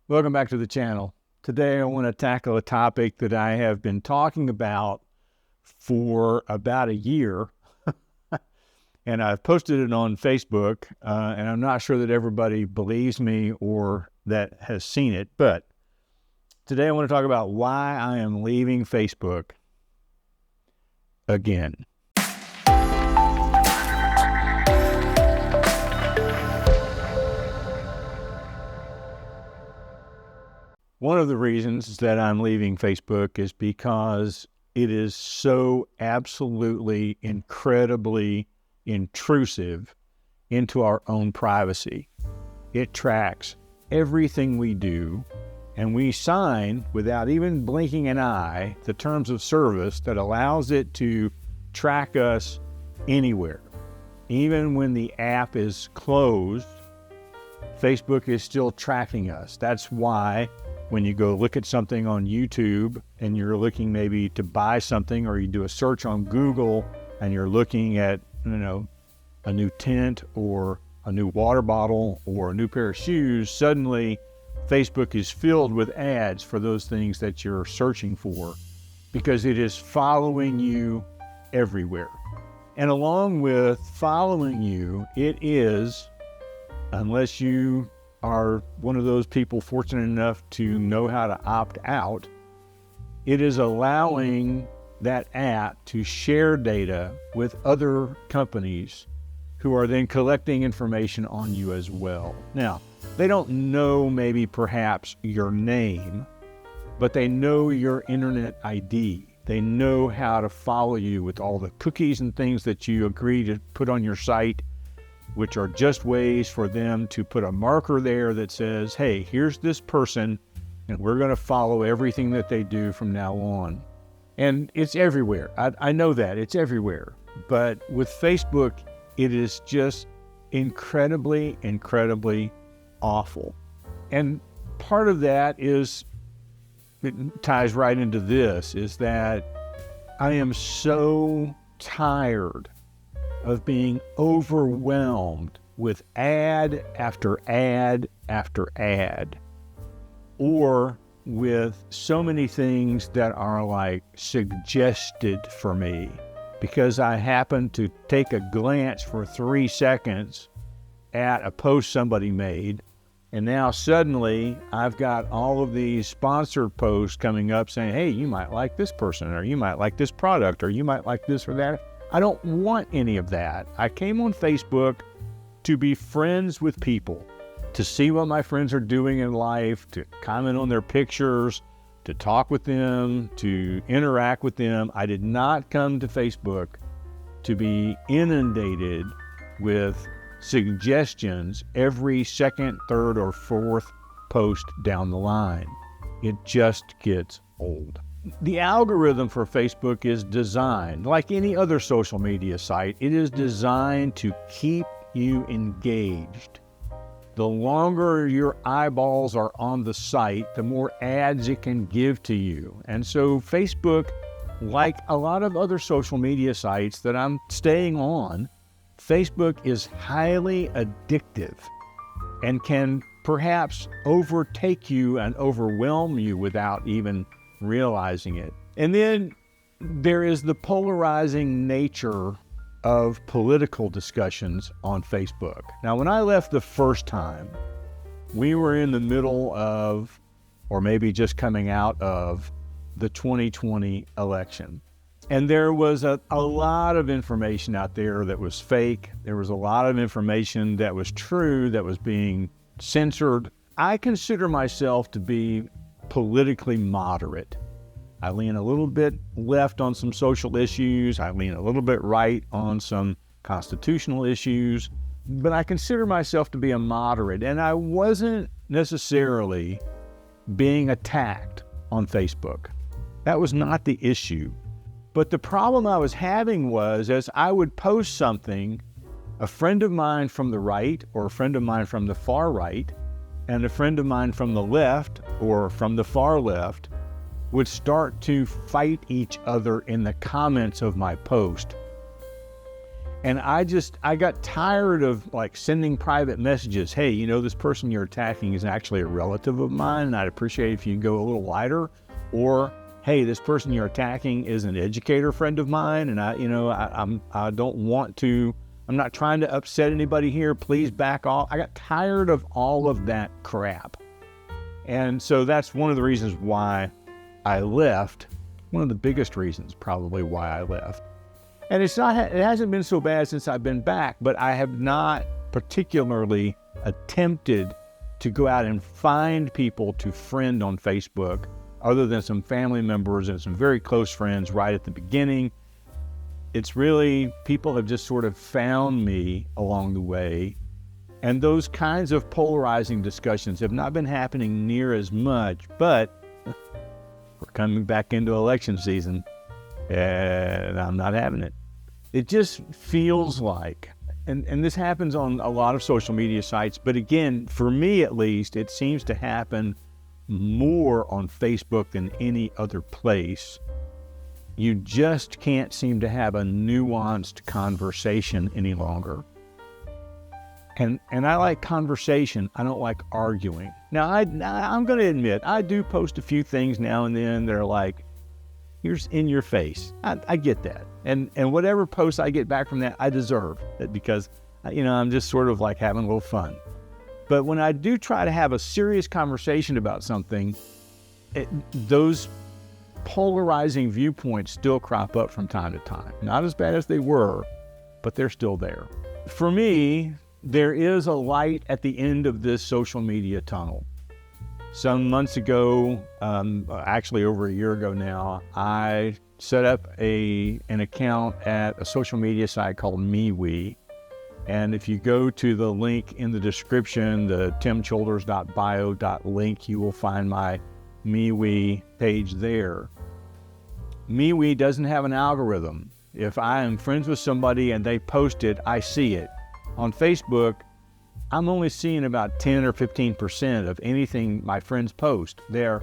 Welcome back to the channel. Today I want to tackle a topic that I have been talking about for about a year. And I've posted it on Facebook, and I'm not sure that everybody believes me or that has seen it. But today I want to talk about why I am leaving Facebook again. One of the reasons that I'm leaving Facebook is because it is so absolutely incredibly intrusive into our own privacy. It tracks everything we do, and we sign, without even blinking an eye, the terms of service that allows it to track us anywhere. Even when the app is closed, Facebook is still tracking us. That's why when you go look at something on YouTube and you're looking maybe to buy something, or you do a search on Google and you're looking at, a new tent or a new water bottle or a new pair of shoes, suddenly Facebook is filled with ads for those things that you're searching for, because it is following you everywhere. And along with following you, it is, unless you are one of those people fortunate enough to know how to opt out, it is allowing that app to share data with other companies who are then collecting information on you as well. Now, they don't know maybe perhaps your name, but they know your internet ID. They know how to follow you with all the cookies and things that you agree to put on your site, which are just ways for them to put a marker there that says, hey, here's this person, and we're going to follow everything that they do from now on. And it's everywhere. I know that. It's everywhere. But with Facebook, it is just incredibly, incredibly awful. And part of that is, it ties right into this, is that I am so tired of being overwhelmed with ad after ad after ad, or with so many things that are like suggested for me because I happen to take a glance for 3 seconds at a post somebody made, and now suddenly I've got all of these sponsored posts coming up saying, hey, you might like this person, or you might like this product, or you might like this or that. I don't want any of that. I came on Facebook to be friends with people, to see what my friends are doing in life, to comment on their pictures, to talk with them, to interact with them. I did not come to Facebook to be inundated with suggestions every second, third, or fourth post down the line. It just gets old. The algorithm for Facebook is designed, like any other social media site, it is designed to keep you engaged. The longer your eyeballs are on the site, the more ads it can give to you. And so Facebook, like a lot of other social media sites that I'm staying on, Facebook is highly addictive and can perhaps overtake you and overwhelm you without even realizing it. And then there is the polarizing nature of political discussions on Facebook. Now, when I left the first time, we were in the middle of, or maybe just coming out of, the 2020 election. And there was a lot of information out there that was fake. There was a lot of information that was true that was being censored. I consider myself to be politically moderate. I lean a little bit left on some social issues. I lean a little bit right on some constitutional issues, but I consider myself to be a moderate, and I wasn't necessarily being attacked on Facebook. That was not the issue. But the problem I was having was, as I would post something, a friend of mine from the right, or a friend of mine from the far right, and a friend of mine from the left or from the far left would start to fight each other in the comments of my post. And I got tired of like sending private messages. Hey, you know, this person you're attacking is actually a relative of mine, and I'd appreciate if you can go a little lighter. Or, hey, this person you're attacking is an educator friend of mine, and I don't want to, I'm not trying to upset anybody here. Please back off. I got tired of all of that crap. And so that's one of the reasons why I left. One of the biggest reasons probably why I left. And it hasn't been so bad since I've been back, but I have not particularly attempted to go out and find people to friend on Facebook other than some family members and some very close friends right at the beginning. It's really, people have just sort of found me along the way. And those kinds of polarizing discussions have not been happening near as much, but we're coming back into election season. And I'm not having it. It just feels like, and this happens on a lot of social media sites, but again, for me at least, it seems to happen more on Facebook than any other place. You just can't seem to have a nuanced conversation any longer. And I like conversation. I don't like arguing. Now, I'm going to admit, I do post a few things now and then that are like, here's in your face. I get that. And whatever posts I get back from that, I deserve it because, I'm just sort of like having a little fun. But when I do try to have a serious conversation about something, those polarizing viewpoints still crop up from time to time. Not as bad as they were, but they're still there. For me, there is a light at the end of this social media tunnel. Some months ago, actually over a year ago now, I set up an account at a social media site called MeWe. And if you go to the link in the description, the timchilders.bio.link, you will find my MeWe page there. MeWe doesn't have an algorithm. If I am friends with somebody and they post it, I see it. On Facebook, I'm only seeing about 10 or 15% of anything my friends post. They're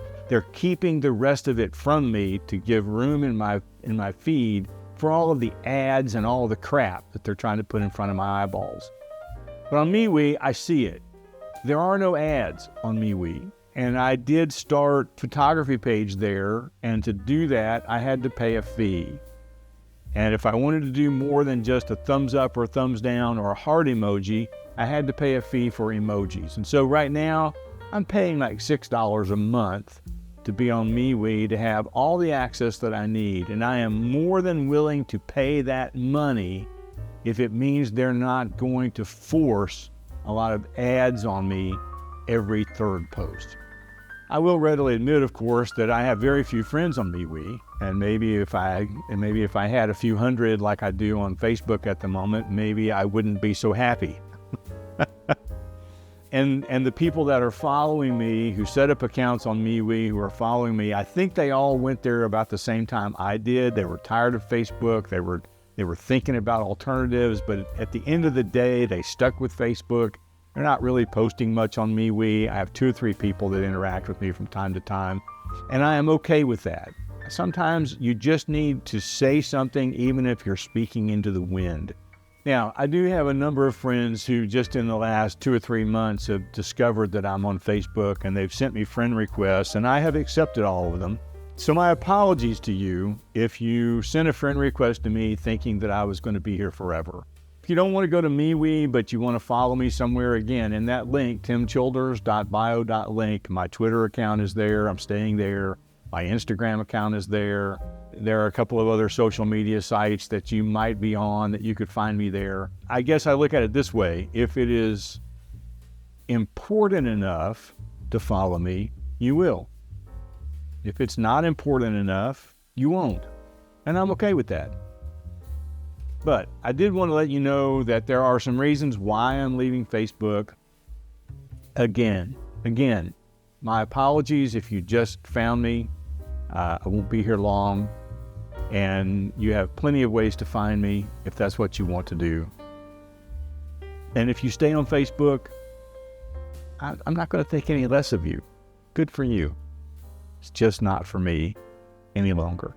keeping the rest of it from me to give room in my feed for all of the ads and all of the crap that they're trying to put in front of my eyeballs. But on MeWe, I see it. There are no ads on MeWe. And I did start a photography page there, and to do that, I had to pay a fee. And if I wanted to do more than just a thumbs up or a thumbs down or a heart emoji, I had to pay a fee for emojis. And so right now, I'm paying like $6 a month to be on MeWe to have all the access that I need. And I am more than willing to pay that money if it means they're not going to force a lot of ads on me every third post. I will readily admit, of course, that I have very few friends on MeWe, and maybe if I had a few hundred like I do on Facebook at the moment, maybe I wouldn't be so happy. And the people that are following me, who set up accounts on MeWe, who are following me, I think they all went there about the same time I did. They were tired of Facebook. They were thinking about alternatives, but at the end of the day, they stuck with Facebook. They're not really posting much on MeWe. I have 2 or 3 people that interact with me from time to time, and I am okay with that. Sometimes you just need to say something even if you're speaking into the wind. Now, I do have a number of friends who just in the last 2 or 3 months have discovered that I'm on Facebook, and they've sent me friend requests, and I have accepted all of them. So my apologies to you if you sent a friend request to me thinking that I was going to be here forever. If you don't want to go to MeWe, but you want to follow me somewhere, again, in that link, timchilders.bio.link, my Twitter account is there. I'm staying there. My Instagram account is there. There are a couple of other social media sites that you might be on that you could find me there. I guess I look at it this way. If it is important enough to follow me, you will. If it's not important enough, you won't. And I'm okay with that. But I did want to let you know that there are some reasons why I'm leaving Facebook. Again, my apologies if you just found me. I won't be here long. And you have plenty of ways to find me if that's what you want to do. And if you stay on Facebook, I'm not going to think any less of you. Good for you. It's just not for me any longer.